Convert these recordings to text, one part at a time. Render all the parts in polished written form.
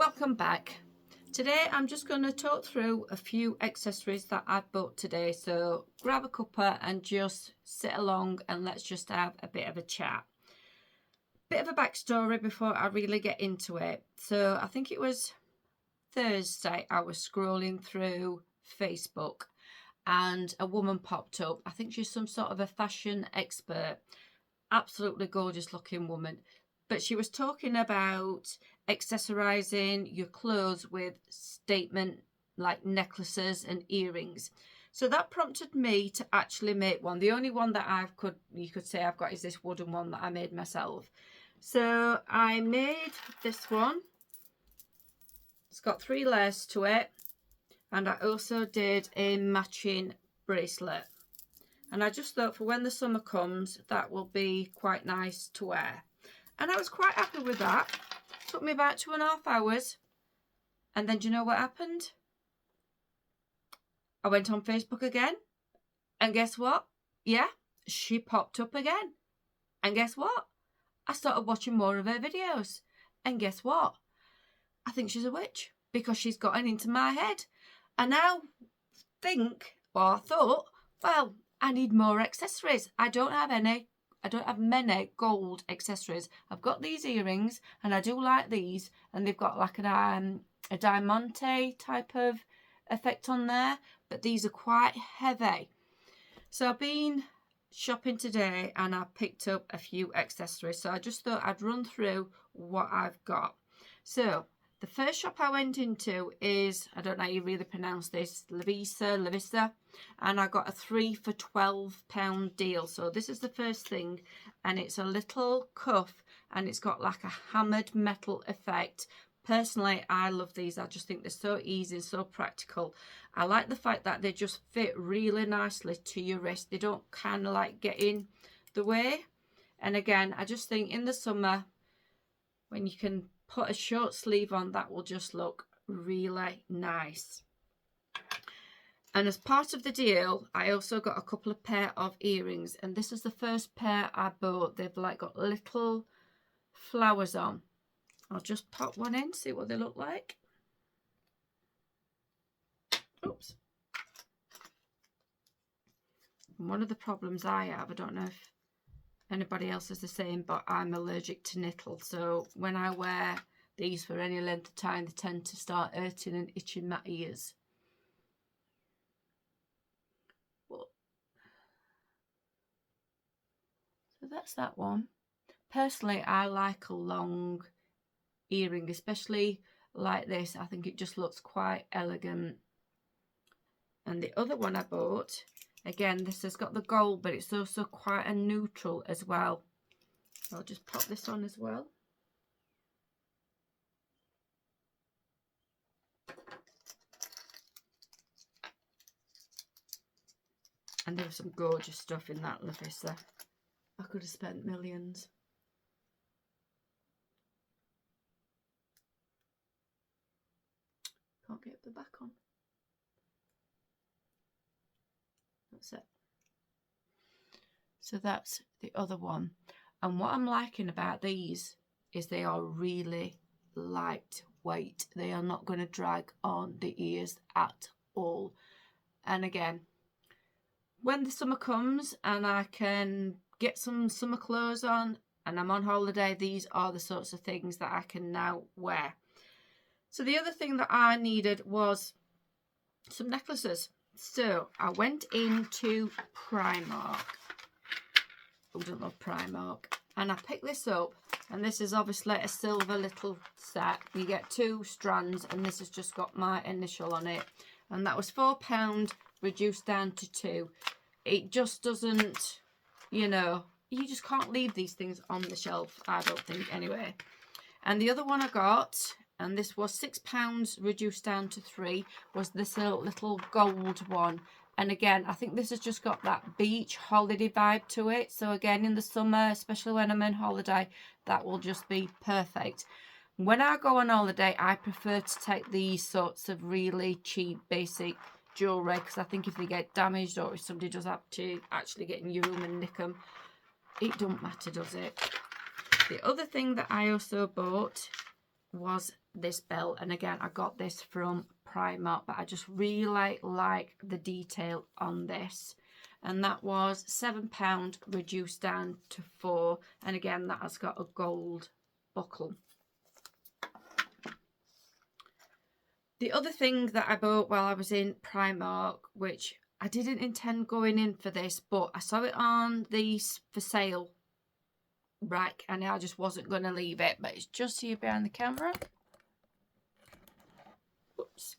Welcome back. Today I'm just going to talk through a few accessories that I've bought today, so grab a cuppa and just sit along and let's just have a bit of a chat. Bit of a backstory before I really get into it. So I think it was Thursday I was scrolling through Facebook and a woman popped up. I think she's some sort of a fashion expert, absolutely gorgeous looking woman, but she was talking about accessorizing your clothes with statement like necklaces and earrings. So that prompted me to actually make one. The only one that you could say I've got is this wooden one that I made myself. So I made this one. It's got 3 layers to it, and I also did a matching bracelet. And I just thought for when the summer comes, that will be quite nice to wear. And I was quite happy with that. It took me about 2.5 hours. And then do you know what happened? I went on Facebook again. And guess what? Yeah, she popped up again. And guess what? I started watching more of her videos. And guess what? I think she's a witch because she's gotten into my head. I now thought, well, I need more accessories. I don't have many gold accessories. I've got these earrings and I do like these, and they've got like a diamante type of effect on there, but these are quite heavy. So I've been shopping today and I picked up a few accessories. So I just thought I'd run through what I've got. So the first shop I went into is, I don't know how you really pronounce this, Lavisa, and I got a 3 for £12 deal. So this is the first thing, and it's a little cuff and it's got like a hammered metal effect. Personally, I love these. I just think they're so easy and so practical. I like the fact that they just fit really nicely to your wrist. They don't kind of like get in the way. And again, I just think in the summer, when you can put a short sleeve on, that will just look really nice. And as part of the deal, I also got a couple of pair of earrings, and this is the first pair I bought. They've like got little flowers on. I'll just pop one in, see what they look like. Oops. And one of the problems I have, I don't know if anybody else is the same, but I'm allergic to knittle. So when I wear these for any length of time, they tend to start hurting and itching my ears. But, so that's that one. Personally, I like a long earring, especially like this. I think it just looks quite elegant. And the other one I bought, again, this has got the gold, but it's also quite a neutral as well. I'll just pop this on as well. And there was some gorgeous stuff in that Lavisa. I could have spent millions. Can't get the back on. That's it. So that's the other one. And what I'm liking about these is they are really lightweight. They are not going to drag on the ears at all. And again, when the summer comes and I can get some summer clothes on and I'm on holiday, these are the sorts of things that I can now wear. So the other thing that I needed was some necklaces. So I went into Primark. I don't love Primark. And I picked this up, and this is obviously a silver little set. You get 2 strands, and this has just got my initial on it. And that was £4, reduced down to 2. It just doesn't, you know, you just can't leave these things on the shelf, I don't think, anyway. And the other one I got, and this was £6 reduced down to 3, was this little gold one. And again, I think this has just got that beach holiday vibe to it. So again, in the summer, especially when I'm on holiday, that will just be perfect. When I go on holiday, I prefer to take these sorts of really cheap, basic jewellery, because I think if they get damaged or if somebody does have to actually get in your room and nick them, it don't matter, does it? The other thing that I also bought was this belt, and again I got this from Primark, but I just really like the detail on this. And that was £7 reduced down to £4, and again that has got a gold buckle. The other thing that I bought while I was in Primark, which I didn't intend going in for this, but I saw it on the for sale rack and I just wasn't going to leave it, but it's just here behind the camera. Oops.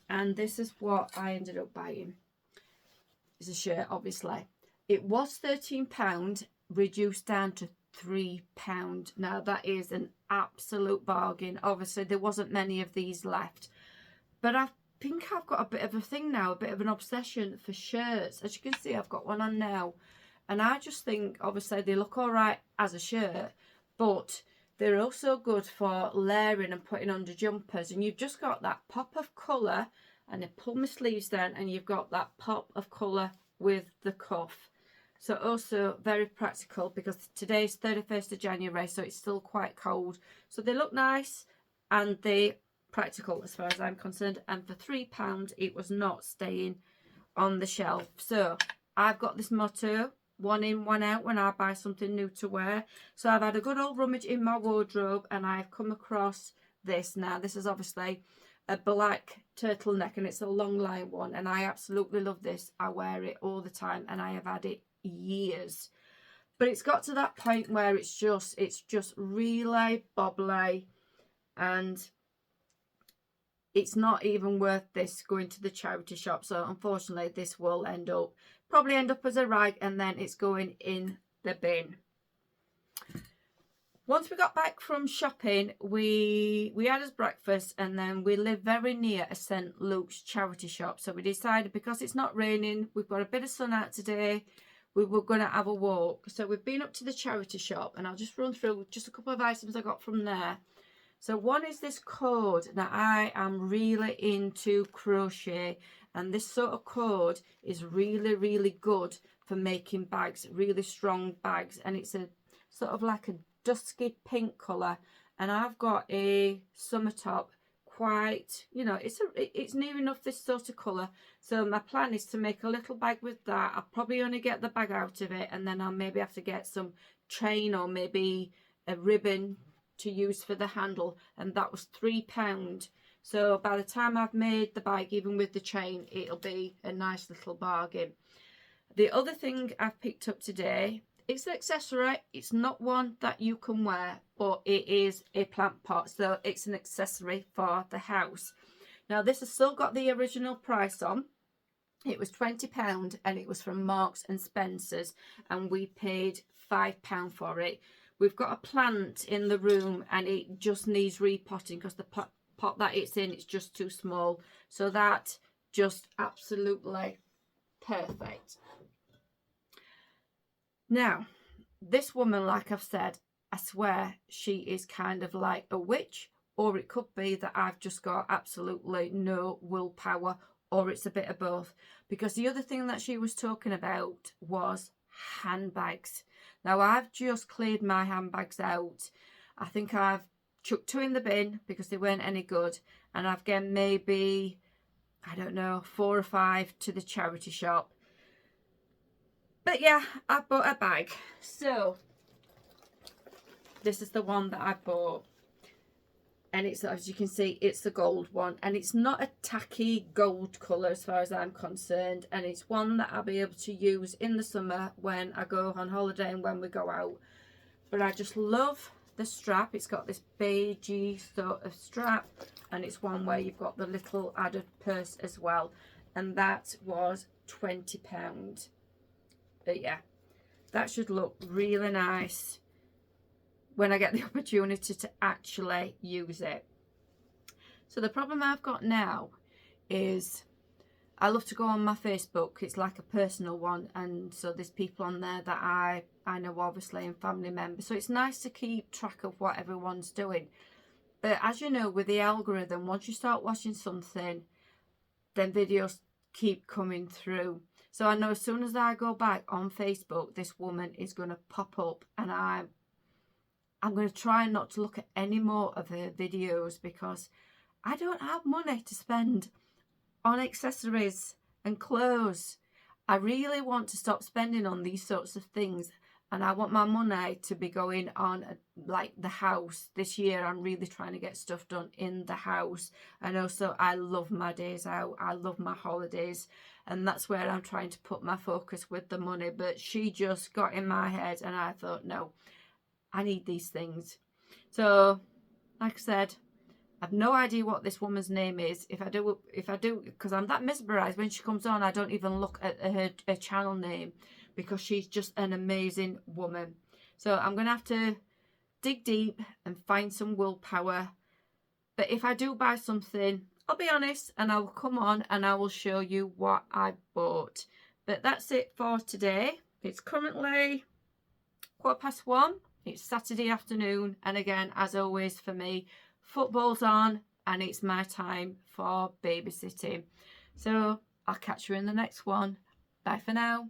And this is what I ended up buying. It's a shirt, obviously. It was £13, reduced down to £3. Now that is an absolute bargain. Obviously there wasn't many of these left, but I think I've got a bit of a thing now, a bit of an obsession for shirts. As you can see, I've got one on now, and I just think obviously they look all right as a shirt, but they're also good for layering and putting under jumpers, and you've just got that pop of colour. And I pull my sleeves down and you've got that pop of colour with the cuff. So also very practical, because today's 31st of January, so it's still quite cold. So they look nice and they're practical as far as I'm concerned. And for £3 it was not staying on the shelf. So I've got this motto, one in, one out, when I buy something new to wear. So I've had a good old rummage in my wardrobe and I've come across this. Now this is obviously a black turtleneck and it's a long line one, and I absolutely love this. I wear it all the time and I have had it years, but it's got to that point where it's just really bobbly and it's not even worth this going to the charity shop. So unfortunately this will probably end up as a rag, and then it's going in the bin. Once we got back from shopping, we had us breakfast, and then we live very near a St Luke's charity shop. So we decided, because it's not raining, we've got a bit of sun out today, we were going to have a walk. So we've been up to the charity shop, and I'll just run through just a couple of items I got from there. So one is this cord. Now I am really into crochet, and this sort of cord is really, really good for making bags, really strong bags. And it's a sort of like a dusky pink colour, and I've got a summer top, quite, you know, it's near enough this sort of colour. So my plan is to make a little bag with that. I'll probably only get the bag out of it, and then I'll maybe have to get some chain or maybe a ribbon to use for the handle, and that was £3. So by the time I've made the bag, even with the chain, it'll be a nice little bargain. The other thing I've picked up today, it's an accessory. It's not one that you can wear, but it is a plant pot, so it's an accessory for the house. Now this has still got the original price on. It was £20 and it was from Marks and Spencer's, and we paid £5 for it. We've got a plant in the room and it just needs repotting because the pot that it's in, it's just too small. So that just absolutely perfect. Now, this woman, like I've said, I swear she is kind of like a witch, or it could be that I've just got absolutely no willpower, or it's a bit of both. Because the other thing that she was talking about was handbags. Now, I've just cleared my handbags out. I think I've chucked 2 in the bin because they weren't any good, and I've given maybe, I don't know, 4 or 5 to the charity shop. But yeah, I bought a bag. So this is the one that I bought, and it's, as you can see, it's the gold one, and it's not a tacky gold colour as far as I'm concerned, and it's one that I'll be able to use in the summer when I go on holiday and when we go out. But I just love the strap. It's got this beigey sort of strap, and it's one where you've got the little added purse as well, and that was £20. But yeah, that should look really nice when I get the opportunity to actually use it. So the problem I've got now is I love to go on my Facebook. It's like a personal one, and so there's people on there that I know, obviously, and family members. So it's nice to keep track of what everyone's doing. But as you know, with the algorithm, once you start watching something, then videos keep coming through. So I know as soon as I go back on Facebook, this woman is going to pop up, and I'm, I'm going to try not to look at any more of her videos because I don't have money to spend on accessories and clothes. I really want to stop spending on these sorts of things, and I want my money to be going on like the house. This year I'm really trying to get stuff done in the house, and also I love my days out, I love my holidays, and that's where I'm trying to put my focus with the money. But she just got in my head and I thought, no, I need these things. So like I said, I've no idea what this woman's name is. If I do, because I'm that mesmerised when she comes on, I don't even look at her channel name because she's just an amazing woman. So I'm going to have to dig deep and find some willpower. But if I do buy something, I'll be honest and I will come on and I will show you what I bought. But that's it for today. It's currently 1:15. It's Saturday afternoon. And again, as always for me, football's on and it's my time for babysitting. So I'll catch you in the next one. Bye for now.